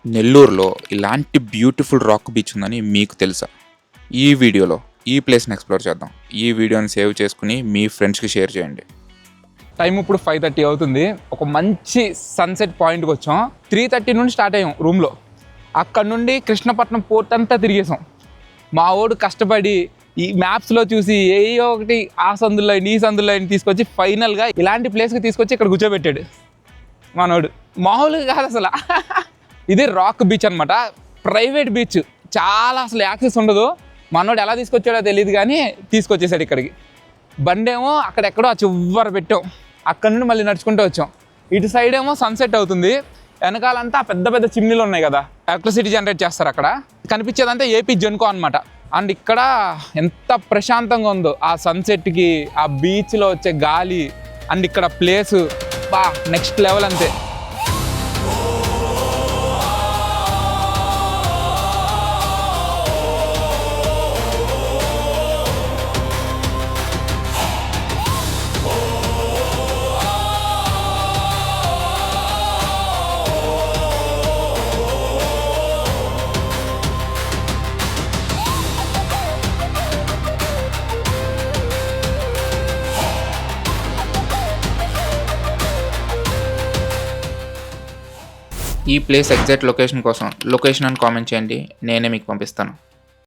నెల్లూరులో ఇలాంటి beautiful rock beach ఉందని మీకు తెలుసా? ఈ వీడియోలో ఈ ప్లేస్ని ఎక్స్ప్లోర్ చేద్దాం. ఈ వీడియోని సేవ్ చేసుకుని మీ ఫ్రెండ్స్కి షేర్ చేయండి. టైం ఇప్పుడు 5:30 అవుతుంది. ఒక మంచి సన్సెట్ పాయింట్కి వచ్చాం. 3:30 నుండి స్టార్ట్ అయ్యాం రూమ్లో. అక్కడ నుండి కృష్ణపట్నం పోర్ట్ అంతా తిరిగేసాం. మా వాడు కష్టపడి ఈ మ్యాప్స్లో చూసి ఏయో ఒకటి ఆ సందుల్లో ఈ సందుల్లో తీసుకొచ్చి ఫైనల్గా ఇలాంటి ప్లేస్కి తీసుకొచ్చి ఇక్కడ కూర్చోబెట్టాడు మనోడు. మామూలుగా కాదు అసలు. ఇది రాక్ బీచ్ అనమాట, ప్రైవేట్ బీచ్. చాలా అసలు యాక్సెస్ ఉండదు. మనోడు ఎలా తీసుకొచ్చాడో తెలియదు కానీ తీసుకొచ్చేసాడు ఇక్కడికి. బండేమో అక్కడెక్కడో ఆ చివర పెట్టాం. అక్కడ నుండి మళ్ళీ నడుచుకుంటూ వచ్చాం. ఇటు సైడ్ ఏమో సన్సెట్ అవుతుంది. వెనకాలంతా పెద్ద పెద్ద చిమ్నీలు ఉన్నాయి కదా, ఎలక్ట్రిసిటీ జనరేట్ చేస్తారు. అక్కడ కనిపించేదంతా ఏపీ జెన్కో అనమాట. అండ్ ఇక్కడ ఎంత ప్రశాంతంగా ఉందో ఆ సన్సెట్కి, ఆ బీచ్లో వచ్చే గాలి, అండ్ ఇక్కడ ప్లేసు బా నెక్స్ట్ లెవెల్ అంతే. ఈ ప్లేస్ ఎగ్జాక్ట్ లొకేషన్ కోసం లొకేషన్ అని కామెంట్ చేయండి, నేనే మీకు పంపిస్తాను.